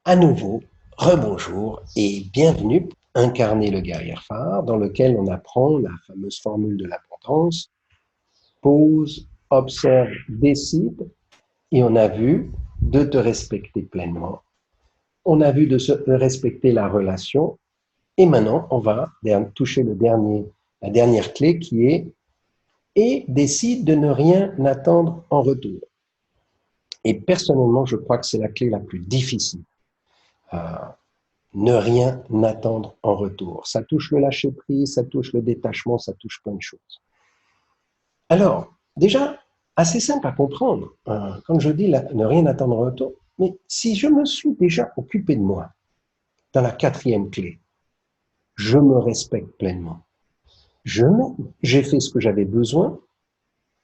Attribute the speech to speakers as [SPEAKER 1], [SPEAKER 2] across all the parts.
[SPEAKER 1] À nouveau, rebonjour et bienvenue pour Incarner le guerrier phare, dans lequel on apprend la fameuse formule de l'abondance, pose, observe, décide, et on a vu de te respecter pleinement, on a vu de respecter la relation, et maintenant on va toucher la dernière clé qui est et décide de ne rien attendre en retour. Et personnellement, je crois que c'est la clé la plus difficile. Euh, ne rien attendre en retour. Ça touche le lâcher-prise, ça touche le détachement, ça touche plein de choses. Alors, déjà, assez simple à comprendre, quand je dis ne rien attendre en retour, mais si je me suis déjà occupé de moi, dans la quatrième clé, je me respecte pleinement. Je m'aime, j'ai fait ce que j'avais besoin,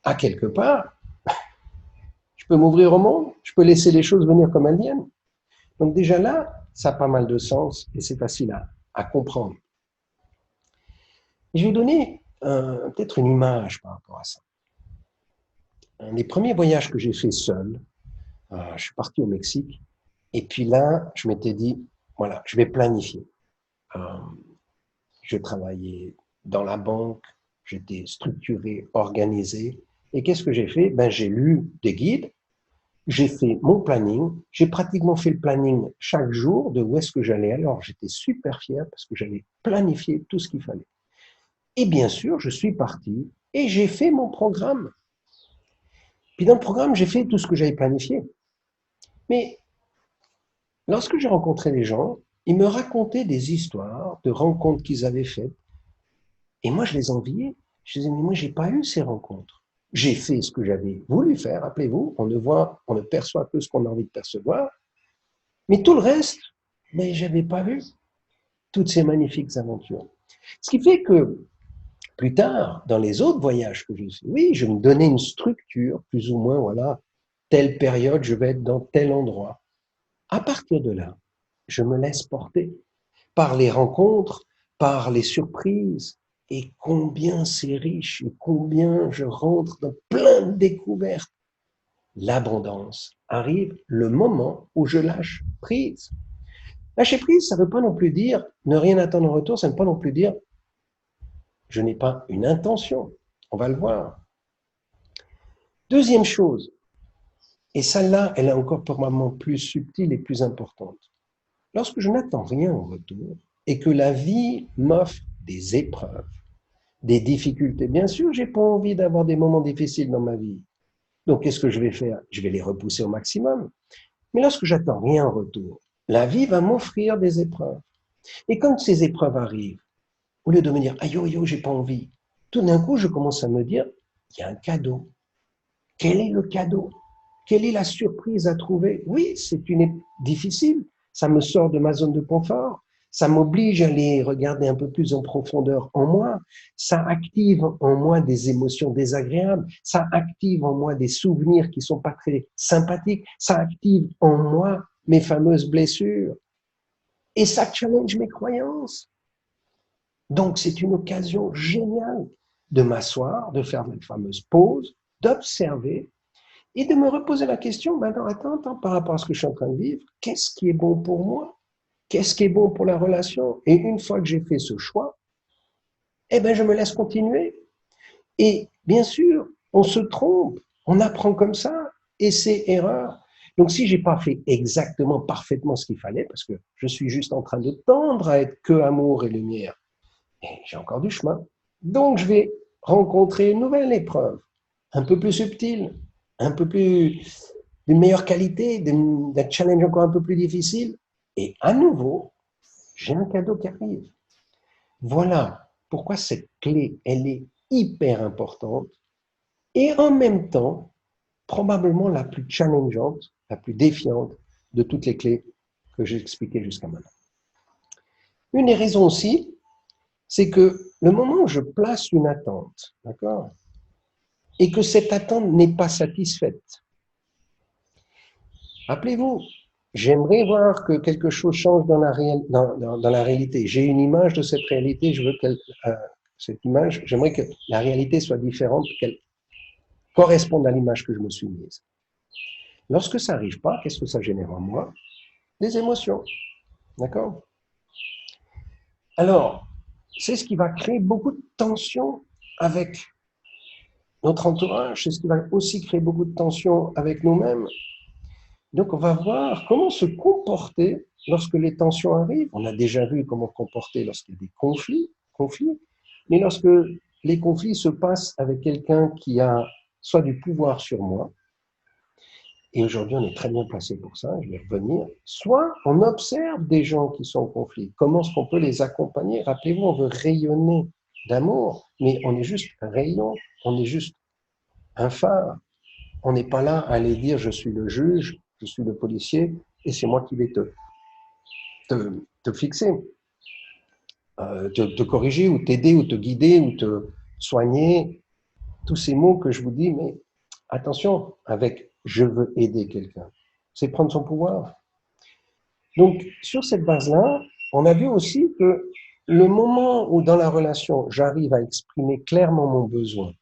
[SPEAKER 1] à quelque part, je peux m'ouvrir au monde, je peux laisser les choses venir comme elles viennent. Donc déjà là, ça a pas mal de sens et c'est facile à comprendre. Je vais donner peut-être une image par rapport à ça. Un des premiers voyages que j'ai fait seul, je suis parti au Mexique, et puis là, je m'étais dit, voilà, je vais planifier. Euh, je travaillais dans la banque, j'étais structuré, organisé, et qu'est-ce que j'ai fait? Ben, j'ai lu des guides, j'ai fait mon planning, j'ai pratiquement fait le planning chaque jour de où est-ce que j'allais. Alors, j'étais super fier parce que j'avais planifié tout ce qu'il fallait. Et bien sûr, je suis parti et j'ai fait mon programme. Puis dans le programme, j'ai fait tout ce que j'avais planifié. Mais lorsque j'ai rencontré les gens, ils me racontaient des histoires de rencontres qu'ils avaient faites. Et moi, je les enviais. Je disais, mais moi, j'ai pas eu ces rencontres. J'ai fait ce que j'avais voulu faire. Rappelez-vous, on ne perçoit que ce qu'on a envie de percevoir. Mais tout le reste, mais j'avais pas vu toutes ces magnifiques aventures. Ce qui fait que plus tard, dans les autres voyages que j'ai fait, oui, je me donnais une structure, plus ou moins, voilà, telle période, je vais être dans tel endroit. À partir de là, je me laisse porter par les rencontres, par les surprises, et combien c'est riche, et combien je rentre dans plein de découvertes. L'abondance arrive le moment où je lâche prise. Lâcher prise, ça ne veut pas non plus dire ne rien attendre en retour, ça ne veut pas non plus dire je n'ai pas une intention. On va le voir. Deuxième chose, et celle-là, elle est encore probablement plus subtile et plus importante. Lorsque je n'attends rien en retour et que la vie m'offre des épreuves, des difficultés, bien sûr, j'ai pas envie d'avoir des moments difficiles dans ma vie. Donc, qu'est-ce que je vais faire? Je vais les repousser au maximum. Mais lorsque j'attends rien en retour, la vie va m'offrir des épreuves. Et quand ces épreuves arrivent, au lieu de me dire, aïe, aïe, aïe, j'ai pas envie, tout d'un coup, je commence à me dire, il y a un cadeau. Quel est le cadeau? Quelle est la surprise à trouver? Oui, c'est une difficile. Ça me sort de ma zone de confort. Ça m'oblige à aller regarder un peu plus en profondeur en moi. Ça active en moi des émotions désagréables. Ça active en moi des souvenirs qui sont pas très sympathiques. Ça active en moi mes fameuses blessures. Et ça challenge mes croyances. Donc, c'est une occasion géniale de m'asseoir, de faire une fameuse pause, d'observer et de me reposer la question, maintenant, attends, par rapport à ce que je suis en train de vivre, qu'est-ce qui est bon pour moi? Qu'est-ce qui est bon pour la relation? Et une fois que j'ai fait ce choix, eh ben, je me laisse continuer. Et bien sûr, on se trompe, on apprend comme ça, essai, erreur. Donc, si j'ai pas fait exactement, parfaitement ce qu'il fallait, parce que je suis juste en train de tendre à être que amour et lumière, et j'ai encore du chemin. Donc, je vais rencontrer une nouvelle épreuve, un peu plus subtile, un peu plus d'une meilleure qualité, d'un challenge encore un peu plus difficile. Et à nouveau, j'ai un cadeau qui arrive. Voilà pourquoi cette clé, elle est hyper importante et en même temps, probablement la plus challengeante, la plus défiante de toutes les clés que j'ai expliquées jusqu'à maintenant. Une des raisons aussi, c'est que le moment où je place une attente, d'accord, et que cette attente n'est pas satisfaite, rappelez-vous, j'aimerais voir que quelque chose change dans la réalité. J'ai une image de cette réalité, je veux cette image, j'aimerais que la réalité soit différente, qu'elle corresponde à l'image que je me suis mise. Lorsque ça n'arrive pas, qu'est-ce que ça génère en moi? des émotions. D'accord? Alors, c'est ce qui va créer beaucoup de tensions avec notre entourage, c'est ce qui va aussi créer beaucoup de tensions avec nous-mêmes. Donc, on va voir comment se comporter lorsque les tensions arrivent. On a déjà vu comment se comporter lorsqu'il y a des conflits, mais lorsque les conflits se passent avec quelqu'un qui a soit du pouvoir sur moi, et aujourd'hui on est très bien placé pour ça, je vais revenir, soit on observe des gens qui sont en conflit. Comment est-ce qu'on peut les accompagner? Rappelez-vous, on veut rayonner d'amour, mais on est juste un rayon, on est juste un phare. On n'est pas là à aller dire je suis le juge, je suis le policier, et c'est moi qui vais te fixer, te corriger, ou t'aider, ou te guider, ou te soigner. Tous ces mots que je vous dis, mais attention, avec je veux aider quelqu'un, c'est prendre son pouvoir. Donc, sur cette base-là, on a vu aussi que le moment où dans la relation, j'arrive à exprimer clairement mon besoin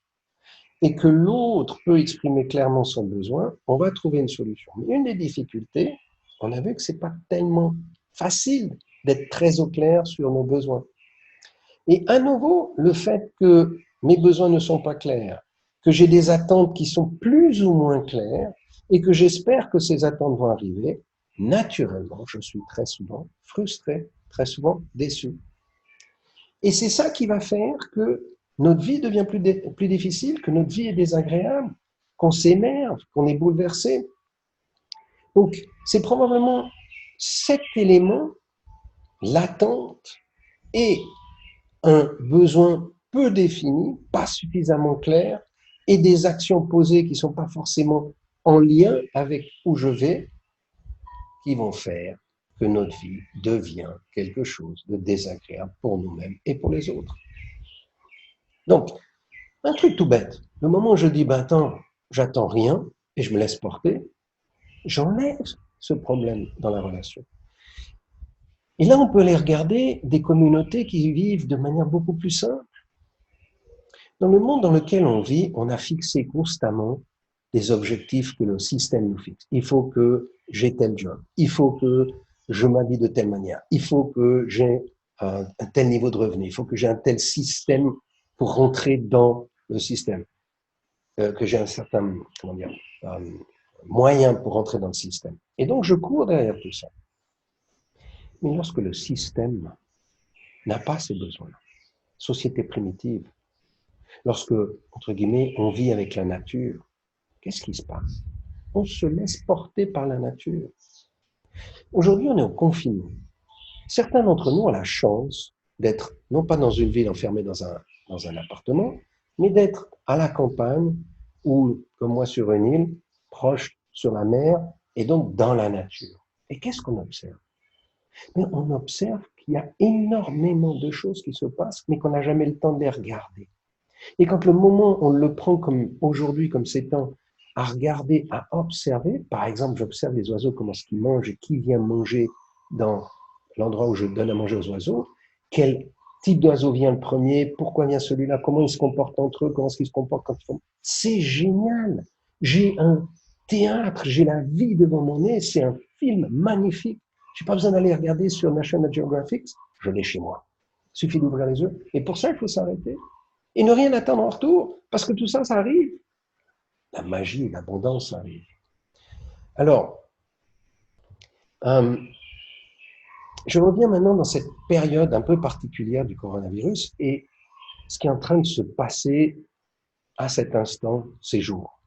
[SPEAKER 1] et que l'autre peut exprimer clairement son besoin, on va trouver une solution. Mais une des difficultés, on a vu que c'est pas tellement facile d'être très au clair sur nos besoins. Et à nouveau, le fait que mes besoins ne sont pas clairs, que j'ai des attentes qui sont plus ou moins claires et que j'espère que ces attentes vont arriver, naturellement, je suis très souvent frustré, très souvent déçu. Et c'est ça qui va faire que notre vie devient plus difficile, que notre vie est désagréable, qu'on s'énerve, qu'on est bouleversé. Donc, c'est probablement cet élément, l'attente et un besoin peu défini, pas suffisamment clair, et des actions posées qui ne sont pas forcément en lien avec où je vais, qui vont faire que notre vie devient quelque chose de désagréable pour nous-mêmes et pour les autres. Donc, un truc tout bête, le moment où je dis, ben attends, j'attends rien et je me laisse porter, j'enlève ce problème dans la relation. Et là, on peut aller regarder des communautés qui vivent de manière beaucoup plus simple. Dans le monde dans lequel on vit, on a fixé constamment des objectifs que le système nous fixe. Il faut que j'ai tel job, il faut que je m'habille de telle manière, il faut que j'ai un tel niveau de revenu, il faut que j'ai un tel système pour rentrer dans le système, que j'ai un certain moyen pour rentrer dans le système. Et donc, je cours derrière tout ça. Mais lorsque le système n'a pas ces besoins-là, société primitive, lorsque, entre guillemets, on vit avec la nature, qu'est-ce qui se passe? On se laisse porter par la nature. Aujourd'hui, on est au confinement. Certains d'entre nous ont la chance d'être, non pas dans une ville enfermée dans un appartement, mais d'être à la campagne ou, comme moi, sur une île, proche sur la mer, et donc dans la nature. Et qu'est-ce qu'on observe? Mais on observe qu'il y a énormément de choses qui se passent, mais qu'on n'a jamais le temps de les regarder. Et quand le moment, on le prend comme aujourd'hui, comme ces temps, à regarder, à observer, par exemple, j'observe les oiseaux, comment est-ce qu'ils mangent et qui vient manger dans l'endroit où je donne à manger aux oiseaux, quel type d'oiseau vient le premier, pourquoi vient celui-là, comment ils se comportent entre eux, comment est-ce qu'ils se comportent quand ils font. C'est génial. J'ai un théâtre, j'ai la vie devant mon nez, c'est un film magnifique. Je n'ai pas besoin d'aller regarder sur National Geographic, je l'ai chez moi. Il suffit d'ouvrir les yeux. Et pour ça, il faut s'arrêter. Et ne rien attendre en retour, parce que tout ça, ça arrive. La magie, l'abondance arrive. Alors, je reviens maintenant dans cette période un peu particulière du coronavirus et ce qui est en train de se passer à cet instant, ces jours.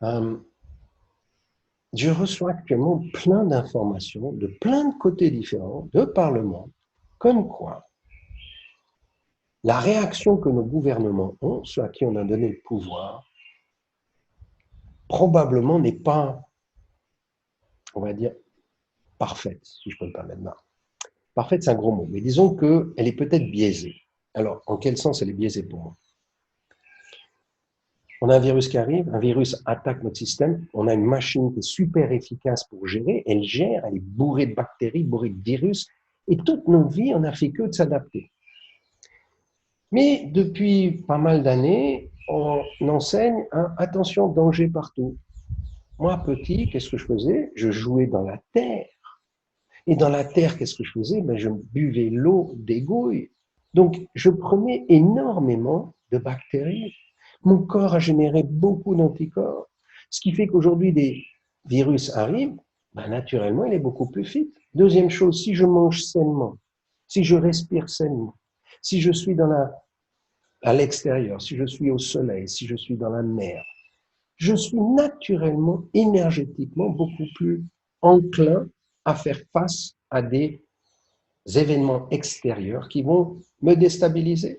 [SPEAKER 1] Je reçois actuellement plein d'informations de plein de côtés différents, de par le monde, comme quoi la réaction que nos gouvernements ont, ceux à qui on a donné le pouvoir, probablement n'est pas, on va dire, parfaite, si je peux me permettre. Parfaite, c'est un gros mot, mais disons qu'elle est peut-être biaisée. Alors, en quel sens elle est biaisée pour moi? On a un virus qui arrive, un virus attaque notre système, on a une machine qui est super efficace pour gérer, elle gère, elle est bourrée de bactéries, bourrée de virus, et toute notre vie, on n'a fait que de s'adapter. Mais depuis pas mal d'années, on enseigne attention, danger partout. Moi, petit, qu'est-ce que je faisais? Je jouais dans la terre. Et dans la terre, qu'est-ce que je faisais? Ben, je buvais l'eau des gouilles. Donc, je prenais énormément de bactéries. Mon corps a généré beaucoup d'anticorps. Ce qui fait qu'aujourd'hui, des virus arrivent, ben, naturellement, il est beaucoup plus fit. Deuxième chose, si je mange sainement, si je respire sainement, si je suis à l'extérieur, si je suis au soleil, si je suis dans la mer, je suis naturellement, énergétiquement beaucoup plus enclin à faire face à des événements extérieurs qui vont me déstabiliser,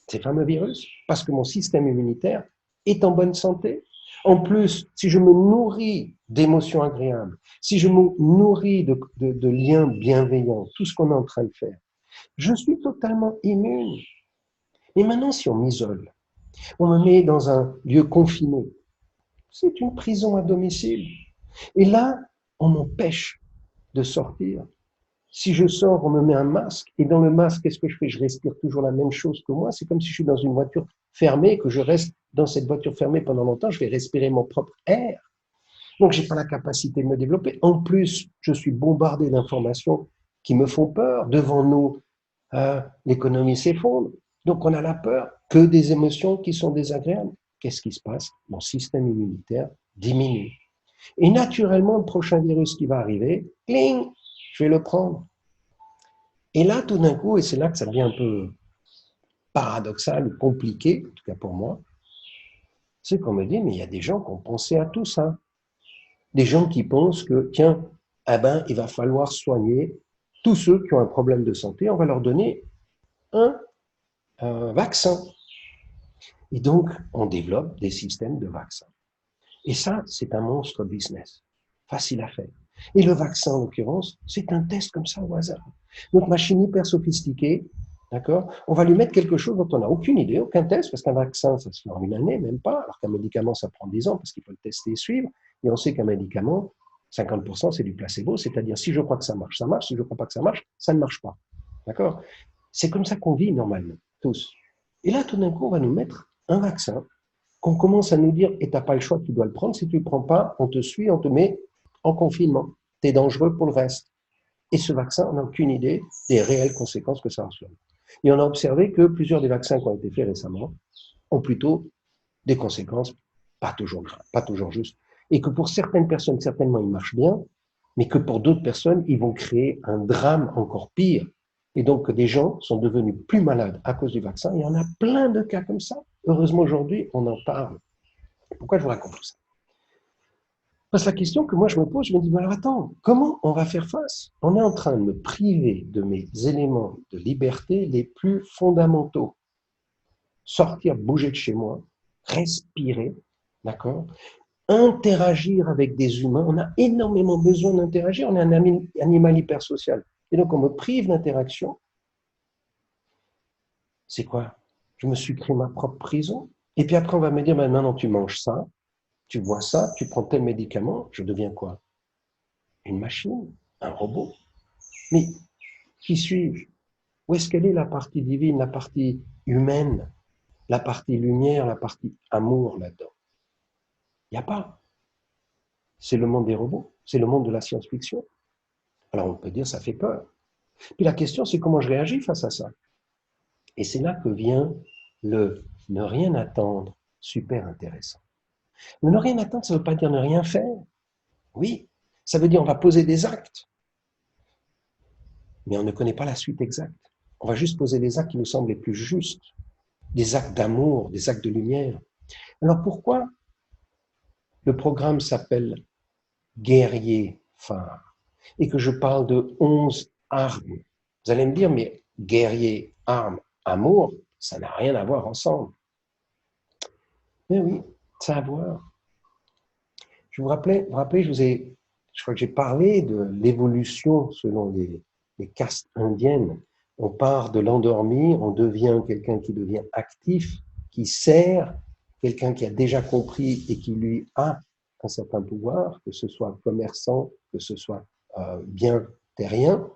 [SPEAKER 1] ces fameux virus, parce que mon système immunitaire est en bonne santé. En plus, si je me nourris d'émotions agréables, si je me nourris de liens bienveillants, tout ce qu'on est en train de faire, je suis totalement immune. Mais maintenant, si on m'isole, on me met dans un lieu confiné, c'est une prison à domicile. Et là, on m'empêche de sortir. Si je sors, on me met un masque. Et dans le masque, qu'est-ce que je fais? Je respire toujours la même chose que moi. C'est comme si je suis dans une voiture fermée et que je reste dans cette voiture fermée pendant longtemps. Je vais respirer mon propre air. Donc, je n'ai pas la capacité de me développer. En plus, je suis bombardé d'informations qui me font peur. Devant nous, l'économie s'effondre. Donc, on a la peur que des émotions qui sont désagréables. Qu'est-ce qui se passe? Mon système immunitaire diminue. Et naturellement, le prochain virus qui va arriver, cling, je vais le prendre. Et là, tout d'un coup, et c'est là que ça devient un peu paradoxal ou compliqué, en tout cas pour moi, c'est qu'on me dit, mais il y a des gens qui ont pensé à tout ça. Des gens qui pensent que, tiens, eh ben, il va falloir soigner tous ceux qui ont un problème de santé, on va leur donner un vaccin. Et donc, on développe des systèmes de vaccins. Et ça, c'est un monstre business, facile à faire. Et le vaccin, en l'occurrence, c'est un test comme ça au hasard. Notre machine hyper sophistiquée, d'accord, on va lui mettre quelque chose dont on n'a aucune idée, aucun test, parce qu'un vaccin, ça se fait en une année, même pas, alors qu'un médicament, ça prend 10 ans, parce qu'il faut le tester et suivre. Et on sait qu'un médicament, 50%, c'est du placebo, c'est-à-dire si je crois que ça marche, si je ne crois pas que ça ne marche pas. D'accord? C'est comme ça qu'on vit normalement, tous. Et là, tout d'un coup, on va nous mettre un vaccin qu'on commence à nous dire, et tu n'as pas le choix, tu dois le prendre, si tu ne le prends pas, on te suit, on te met en confinement. Tu es dangereux pour le reste. Et ce vaccin, on n'a aucune idée des réelles conséquences que ça reçoit. Et on a observé que plusieurs des vaccins qui ont été faits récemment ont plutôt des conséquences pas toujours graves, pas toujours justes. Et que pour certaines personnes, certainement, ils marchent bien, mais que pour d'autres personnes, ils vont créer un drame encore pire. Et donc, des gens sont devenus plus malades à cause du vaccin. Il y en a plein de cas comme ça. Heureusement, aujourd'hui, on en parle. Pourquoi je vous raconte tout ça? Parce que la question que moi je me pose, je me dis, mais alors attends, comment on va faire face? On est en train de me priver de mes éléments de liberté les plus fondamentaux. Sortir, bouger de chez moi, respirer, d'accord? Interagir avec des humains. On a énormément besoin d'interagir. On est un animal hypersocial. Et donc, on me prive d'interaction. C'est quoi? Je me suis créé ma propre prison. Et puis après, on va me dire, ben, maintenant, tu manges ça, tu bois ça, tu prends tel médicament. Je deviens quoi? Une machine? Un robot? Mais qui suis-je? Où est-ce qu'elle est la partie divine, la partie humaine, la partie lumière, la partie amour là-dedans? Il n'y a pas. C'est le monde des robots, c'est le monde de la science-fiction. Alors on peut dire ça fait peur. Puis la question c'est comment je réagis face à ça. Et c'est là que vient le ne rien attendre, super intéressant. Le ne rien attendre, ça ne veut pas dire ne rien faire. Oui, ça veut dire on va poser des actes, mais on ne connaît pas la suite exacte. On va juste poser des actes qui nous semblent les plus justes, des actes d'amour, des actes de lumière. Alors pourquoi le programme s'appelle Guerrier phare et que je parle de 11 armes? Vous allez me dire, mais guerrier, armes, amour, ça n'a rien à voir ensemble. Mais oui, ça a à voir. Vous rappelez, je crois que j'ai parlé de l'évolution selon les castes indiennes. On part de l'endormi, on devient quelqu'un qui devient actif, qui sert, quelqu'un qui a déjà compris et qui lui a un certain pouvoir, que ce soit commerçant, que ce soit bien terrien,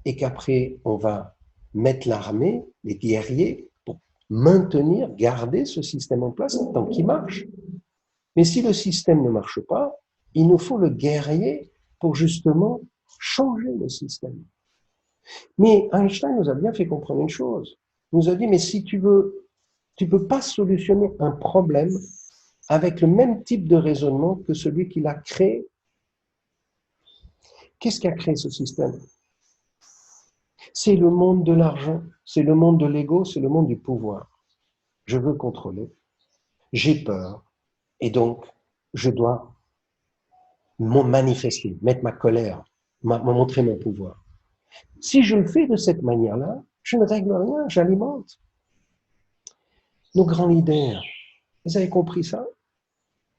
[SPEAKER 1] et qu'après on va mettre l'armée, les guerriers, pour maintenir, garder ce système en place tant qu'il marche. Mais si le système ne marche pas, Il nous faut le guerrier pour justement changer le système. Mais Einstein nous a bien fait comprendre une chose. Il nous a dit, mais si tu peux pas solutionner un problème avec le même type de raisonnement que celui qui l'a créé. Qu'est-ce qui a créé ce système? C'est le monde de l'argent, c'est le monde de l'ego, c'est le monde du pouvoir. Je veux contrôler, j'ai peur, et donc je dois manifester, mettre ma colère, montrer mon pouvoir. Si je le fais de cette manière-là, je ne règle rien, j'alimente. Nos grands leaders, vous avez compris ça?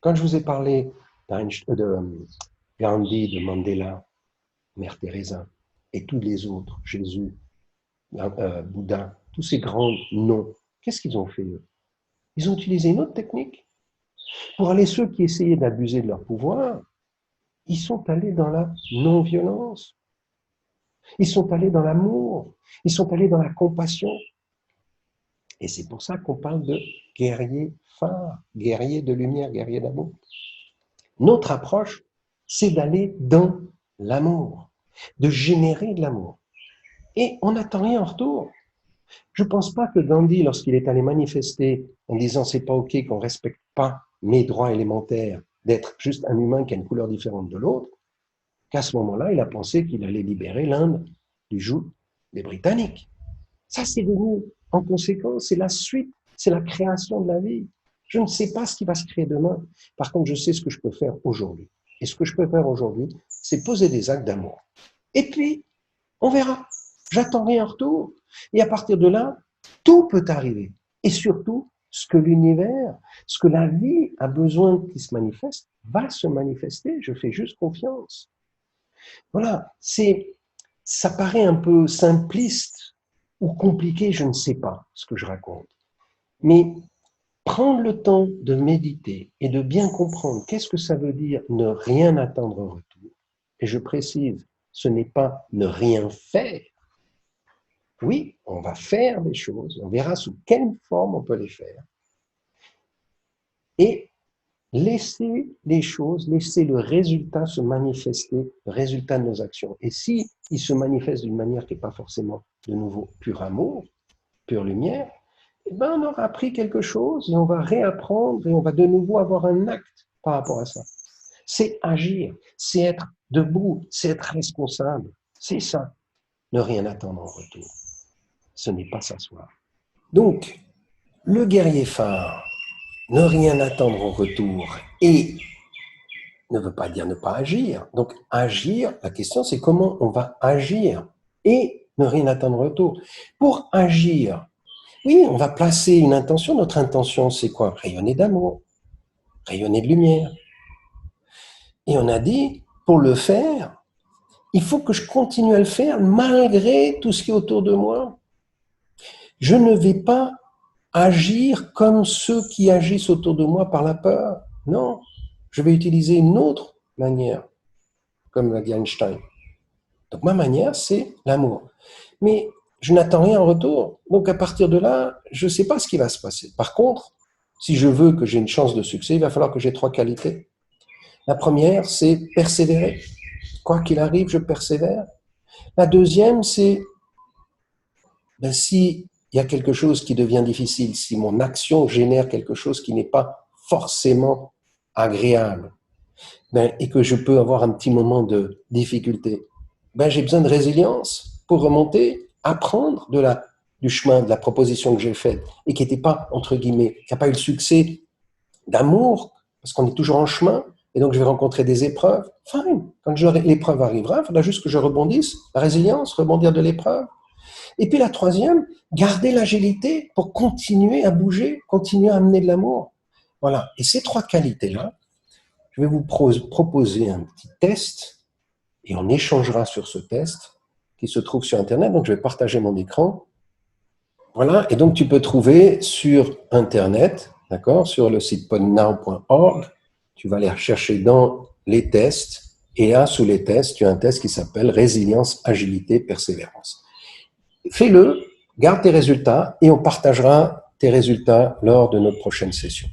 [SPEAKER 1] Quand je vous ai parlé de Gandhi, de Mandela, Mère Teresa, et tous les autres, Jésus, Bouddha, tous ces grands noms, qu'est-ce qu'ils ont fait eux? Ils ont utilisé une autre technique. Pour aller ceux qui essayaient d'abuser de leur pouvoir, ils sont allés dans la non-violence. Ils sont allés dans l'amour. Ils sont allés dans la compassion. Et c'est pour ça qu'on parle de guerrier phare, guerrier de lumière, guerrier d'amour. Notre approche, c'est d'aller dans l'amour, de générer de l'amour. Et on n'attend rien en retour. Je ne pense pas que Gandhi, lorsqu'il est allé manifester en disant c'est pas ok qu'on respecte pas mes droits élémentaires d'être juste un humain qui a une couleur différente de l'autre, qu'à ce moment-là, il a pensé qu'il allait libérer l'Inde du joug des Britanniques. Ça, c'est venu en conséquence, c'est la suite, c'est la création de la vie. Je ne sais pas ce qui va se créer demain. Par contre, je sais ce que je peux faire aujourd'hui. Et ce que je peux faire aujourd'hui, c'est poser des actes d'amour. Et puis, on verra. J'attends rien en retour. Et à partir de là, tout peut arriver. Et surtout, ce que l'univers, ce que la vie a besoin qu'il se manifeste, va se manifester. Je fais juste confiance. Voilà, ça paraît un peu simpliste ou compliqué, je ne sais pas ce que je raconte. Mais prendre le temps de méditer et de bien comprendre qu'est-ce que ça veut dire ne rien attendre en retour. Et je précise, ce n'est pas ne rien faire. Oui, on va faire des choses, on verra sous quelle forme on peut les faire. Et laisser les choses, laisser le résultat se manifester, le résultat de nos actions. Et si il se manifeste d'une manière qui n'est pas forcément de nouveau pur amour, pure lumière, eh ben on aura appris quelque chose et on va réapprendre et on va de nouveau avoir un acte par rapport à ça. C'est agir, c'est être debout, c'est être responsable. C'est ça, ne rien attendre en retour. Ce n'est pas s'asseoir. Donc, le guerrier phare, ne rien attendre en retour et ne veut pas dire ne pas agir. Donc, agir, la question c'est comment on va agir et ne rien attendre en retour. Pour agir, oui, on va placer une intention. Notre intention, c'est quoi? Rayonner d'amour, rayonner de lumière. Et on a dit, pour le faire, il faut que je continue à le faire malgré tout ce qui est autour de moi. Je ne vais pas agir comme ceux qui agissent autour de moi par la peur. Non, je vais utiliser une autre manière, comme l'a dit Einstein. Donc ma manière, c'est l'amour. Mais je n'attends rien en retour. Donc à partir de là, je ne sais pas ce qui va se passer. Par contre, si je veux que j'ai une chance de succès, il va falloir que j'ai 3 qualités. La première, c'est persévérer. Quoi qu'il arrive, je persévère. La deuxième, c'est si il y a quelque chose qui devient difficile, si mon action génère quelque chose qui n'est pas forcément agréable, et que je peux avoir un petit moment de difficulté, j'ai besoin de résilience pour remonter, apprendre du chemin, de la proposition que j'ai faite et qui n'était pas, entre guillemets, qui n'a pas eu le succès d'amour, parce qu'on est toujours en chemin, et donc je vais rencontrer des épreuves. Fine, quand l'épreuve arrivera, il faudra juste que je rebondisse, la résilience, rebondir de l'épreuve. Et puis la troisième, garder l'agilité pour continuer à bouger, continuer à amener de l'amour. Voilà. Et ces 3 qualités-là, je vais vous proposer un petit test et on échangera sur ce test qui se trouve sur Internet. Donc, je vais partager mon écran. Voilà. Et donc, tu peux trouver sur Internet, d'accord, sur le site podnow.org. Tu vas aller rechercher dans les tests. Et là, sous les tests, tu as un test qui s'appelle Résilience, Agilité, Persévérance. Fais-le, garde tes résultats et on partagera tes résultats lors de notre prochaine session.